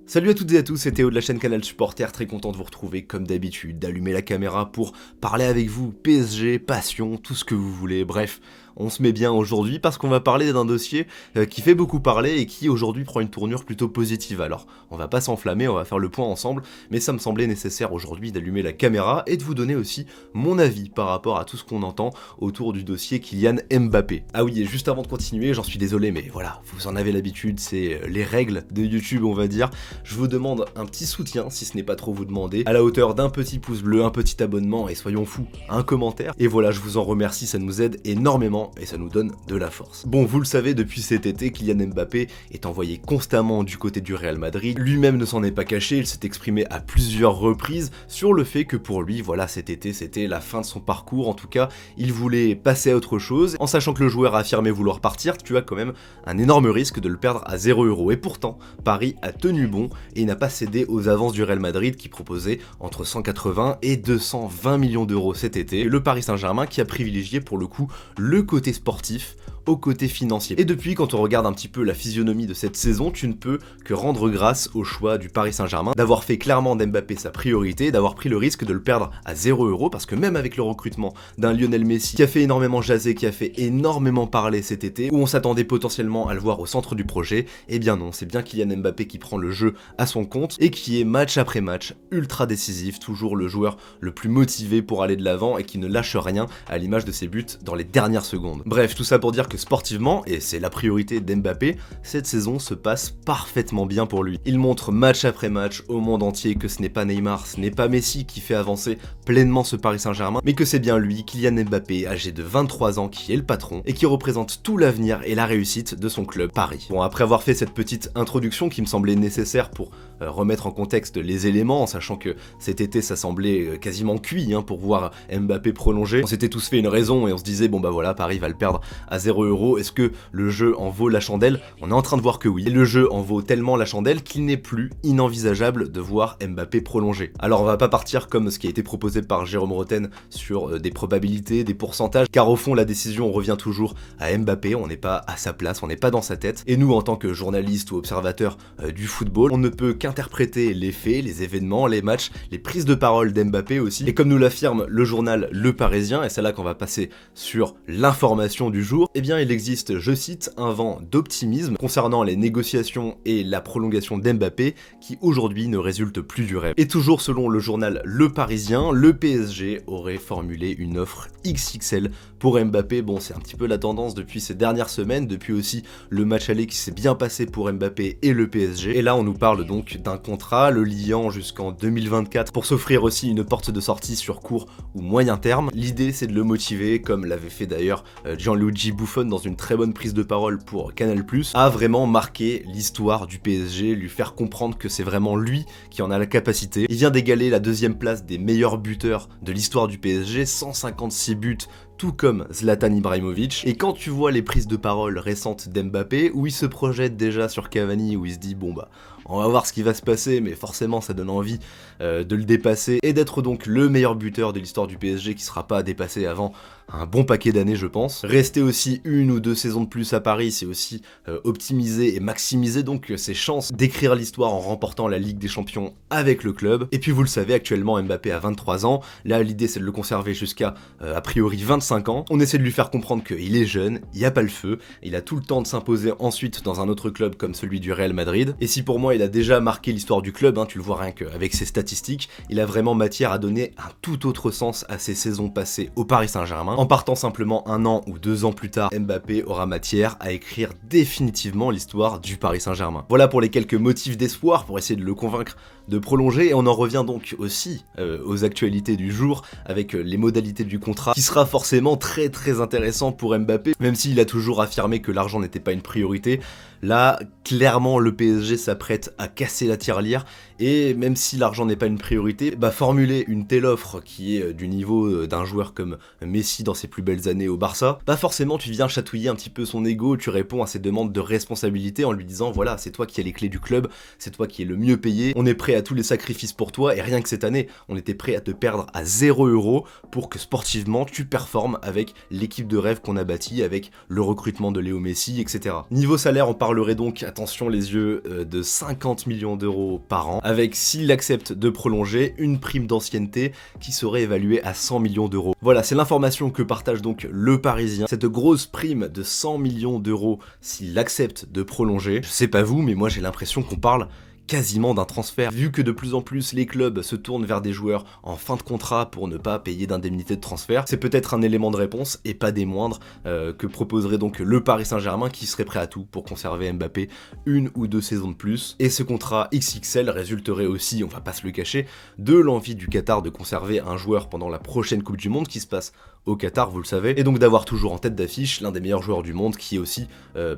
Salut à toutes et à tous, c'est Théo de la chaîne Canal Supporter, très content de vous retrouver comme d'habitude, d'allumer la caméra pour parler avec vous PSG, passion, tout ce que vous voulez, bref, on se met bien aujourd'hui parce qu'on va parler d'un dossier qui fait beaucoup parler et qui aujourd'hui prend une tournure plutôt positive. Alors, on va pas s'enflammer, on va faire le point ensemble, mais ça me semblait nécessaire aujourd'hui d'allumer la caméra et de vous donner aussi mon avis par rapport à tout ce qu'on entend autour du dossier Kylian Mbappé. Ah oui, et juste avant de continuer, j'en suis désolé, mais voilà, vous en avez l'habitude, c'est les règles de YouTube, on va dire. Je vous demande un petit soutien, si ce n'est pas trop vous demander, à la hauteur d'un petit pouce bleu, un petit abonnement et soyons fous, un commentaire. Et voilà, je vous en remercie, ça nous aide énormément et ça nous donne de la force. Bon, vous le savez, depuis cet été, Kylian Mbappé est envoyé constamment du côté du Real Madrid. Lui-même ne s'en est pas caché, il s'est exprimé à plusieurs reprises sur le fait que pour lui, voilà, cet été, c'était la fin de son parcours. En tout cas, il voulait passer à autre chose. En sachant que le joueur a affirmé vouloir partir, tu as quand même un énorme risque de le perdre à 0€. Et pourtant, Paris a tenu bon et n'a pas cédé aux avances du Real Madrid qui proposait entre 180 et 220 millions d'euros cet été. Et le Paris Saint-Germain qui a privilégié pour le coup le côté sportif au côté financier. Et depuis, quand on regarde un petit peu la physionomie de cette saison, tu ne peux que rendre grâce au choix du Paris Saint-Germain d'avoir fait clairement d'Mbappé sa priorité, d'avoir pris le risque de le perdre à 0€, parce que même avec le recrutement d'un Lionel Messi qui a fait énormément jaser, qui a fait énormément parler cet été, où on s'attendait potentiellement à le voir au centre du projet, eh bien non, c'est bien Kylian Mbappé qui prend le jeu à son compte et qui est match après match ultra décisif, toujours le joueur le plus motivé pour aller de l'avant et qui ne lâche rien à l'image de ses buts dans les dernières secondes. Bref, tout ça pour dire que sportivement, et c'est la priorité d'Mbappé, cette saison se passe parfaitement bien pour lui. Il montre match après match au monde entier que ce n'est pas Neymar, ce n'est pas Messi qui fait avancer pleinement ce Paris Saint-Germain, mais que c'est bien lui, Kylian Mbappé, âgé de 23 ans, qui est le patron et qui représente tout l'avenir et la réussite de son club Paris. Bon, après avoir fait cette petite introduction qui me semblait nécessaire pour remettre en contexte les éléments, en sachant que cet été ça semblait quasiment cuit pour voir Mbappé prolonger, on s'était tous fait une raison et on se disait bon bah voilà, Paris va le perdre à 0€. Est-ce que le jeu en vaut la chandelle? On est en train de voir que oui. Et le jeu en vaut tellement la chandelle qu'il n'est plus inenvisageable de voir Mbappé prolonger. Alors on va pas partir comme ce qui a été proposé par Jérôme Roten sur des probabilités, des pourcentages, car au fond la décision revient toujours à Mbappé, on n'est pas à sa place, on n'est pas dans sa tête. Et nous en tant que journalistes ou observateurs du football, on ne peut qu'interpréter les faits, les événements, les matchs, les prises de parole d'Mbappé aussi. Et comme nous l'affirme le journal Le Parisien, et c'est là qu'on va passer sur l'information du jour, eh bien il existe, je cite, un vent d'optimisme concernant les négociations et la prolongation d'Mbappé qui aujourd'hui ne résulte plus du rêve. Et toujours selon le journal Le Parisien, le PSG aurait formulé une offre XXL pour Mbappé. Bon, c'est un petit peu la tendance depuis ces dernières semaines, depuis aussi le match aller qui s'est bien passé pour Mbappé et le PSG. Et là, on nous parle donc d'un contrat le liant jusqu'en 2024 pour s'offrir aussi une porte de sortie sur court ou moyen terme. L'idée, c'est de le motiver, comme l'avait fait d'ailleurs Gianluigi Buffon dans une très bonne prise de parole pour Canal+, à vraiment marquer l'histoire du PSG, lui faire comprendre que c'est vraiment lui qui en a la capacité. Il vient d'égaler la deuxième place des meilleurs buteurs de l'histoire du PSG, 156 buts, tout comme Zlatan Ibrahimovic. Et quand tu vois les prises de parole récentes d'Mbappé, où il se projette déjà sur Cavani, où il se dit bon bah on va voir ce qui va se passer, mais forcément ça donne envie de le dépasser et d'être donc le meilleur buteur de l'histoire du PSG qui sera pas dépassé avant un bon paquet d'années je pense. Rester aussi une ou deux saisons de plus à Paris, c'est aussi optimiser et maximiser donc ses chances d'écrire l'histoire en remportant la Ligue des Champions avec le club. Et puis vous le savez, actuellement Mbappé a 23 ans, là l'idée c'est de le conserver jusqu'à a priori 25 ans. On essaie de lui faire comprendre qu'il est jeune, il n'y a pas le feu, il a tout le temps de s'imposer ensuite dans un autre club comme celui du Real Madrid. Et si pour moi il a déjà marqué l'histoire du club, tu le vois rien qu'avec ses statistiques, il a vraiment matière à donner un tout autre sens à ses saisons passées au Paris Saint-Germain. En partant simplement 1 an ou 2 ans plus tard, Mbappé aura matière à écrire définitivement l'histoire du Paris Saint-Germain. Voilà pour les quelques motifs d'espoir pour essayer de le convaincre de prolonger, et on en revient donc aussi aux actualités du jour avec les modalités du contrat qui sera forcément très intéressant pour Mbappé, même s'il a toujours affirmé que l'argent n'était pas une priorité. Là, clairement, le PSG s'apprête à casser la tirelire Et même si l'argent n'est pas une priorité, bah formuler une telle offre qui est du niveau d'un joueur comme Messi dans ses plus belles années au Barça, bah forcément tu viens chatouiller un petit peu son ego, tu réponds à ses demandes de responsabilité en lui disant voilà, c'est toi qui as les clés du club, c'est toi qui es le mieux payé, on est prêt à tous les sacrifices pour toi, et rien que cette année, on était prêt à te perdre à 0 € pour que sportivement tu performes avec l'équipe de rêve qu'on a bâtie, avec le recrutement de Léo Messi, etc. Niveau salaire, on parlerait donc, attention les yeux, de 50 millions d'euros par an, avec, s'il accepte de prolonger, une prime d'ancienneté qui serait évaluée à 100 millions d'euros. Voilà, c'est l'information que partage donc le Parisien, cette grosse prime de 100 millions d'euros s'il accepte de prolonger. Je sais pas vous, mais moi j'ai l'impression qu'on parle quasiment d'un transfert, vu que de plus en plus les clubs se tournent vers des joueurs en fin de contrat pour ne pas payer d'indemnité de transfert. C'est peut-être un élément de réponse, et pas des moindres, que proposerait donc le Paris Saint-Germain, qui serait prêt à tout pour conserver Mbappé 1 ou 2 saisons de plus. Et ce contrat XXL résulterait aussi, on va pas se le cacher, de l'envie du Qatar de conserver un joueur pendant la prochaine Coupe du Monde qui se passe au Qatar, vous le savez, et donc d'avoir toujours en tête d'affiche l'un des meilleurs joueurs du monde qui est aussi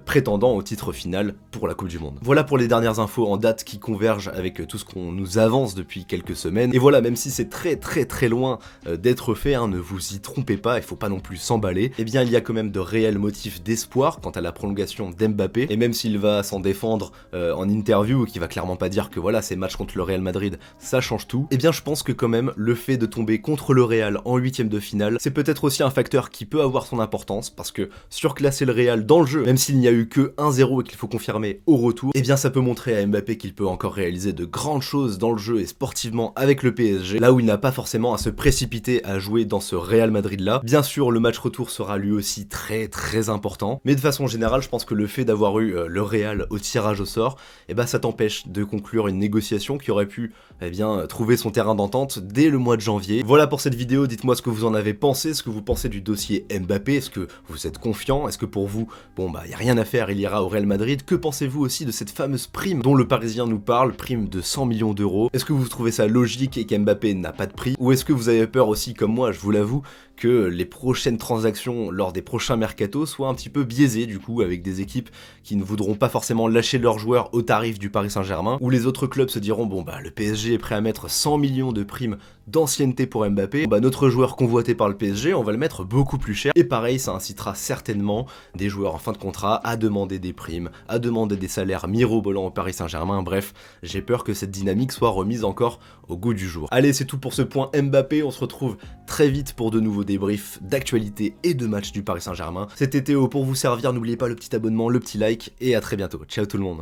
prétendant au titre final pour la Coupe du Monde. Voilà pour les dernières infos en date qui convergent avec tout ce qu'on nous avance depuis quelques semaines, et voilà, même si c'est très loin d'être fait, hein, ne vous y trompez pas, il faut pas non plus s'emballer, eh bien il y a quand même de réels motifs d'espoir quant à la prolongation d'Mbappé, et même s'il va s'en défendre en interview, qui va clairement pas dire que voilà, ces matchs contre le Real Madrid, ça change tout, eh bien je pense que quand même, le fait de tomber contre le Real en 8ème de finale, c'est peut-être aussi un facteur qui peut avoir son importance, parce que surclasser le Real dans le jeu, même s'il n'y a eu que 1-0 et qu'il faut confirmer au retour, eh bien ça peut montrer à Mbappé qu'il peut encore réaliser de grandes choses dans le jeu et sportivement avec le PSG, là où il n'a pas forcément à se précipiter à jouer dans ce Real Madrid là. Bien sûr, le match retour sera lui aussi très important, mais de façon générale, je pense que le fait d'avoir eu le Real au tirage au sort, eh ben ça t'empêche de conclure une négociation qui aurait pu trouver son terrain d'entente dès le mois de janvier. Voilà pour cette vidéo, dites-moi ce que vous en avez pensé, ce que vous pensez du dossier Mbappé, est-ce que vous êtes confiant, est-ce que pour vous, bon bah y a rien à faire, il ira au Real Madrid, que pensez-vous aussi de cette fameuse prime dont le Parisien nous parle, prime de 100 millions d'euros, est-ce que vous trouvez ça logique et qu'Mbappé n'a pas de prix, ou est-ce que vous avez peur aussi, comme moi, je vous l'avoue, que les prochaines transactions lors des prochains mercatos soient un petit peu biaisées du coup, avec des équipes qui ne voudront pas forcément lâcher leurs joueurs au tarif du Paris Saint-Germain, où les autres clubs se diront bon bah le PSG est prêt à mettre 100 millions de primes d'ancienneté pour Mbappé, bah notre joueur convoité par le PSG, on va le mettre beaucoup plus cher, et pareil, ça incitera certainement des joueurs en fin de contrat à demander des primes, à demander des salaires mirobolants au Paris Saint-Germain. Bref, j'ai peur que cette dynamique soit remise encore au goût du jour. Allez, c'est tout pour ce point Mbappé, on se retrouve très vite pour de nouveaux débriefs d'actualité et de matchs du Paris Saint-Germain. C'était Théo pour vous servir, n'oubliez pas le petit abonnement, le petit like, et à très bientôt. Ciao tout le monde.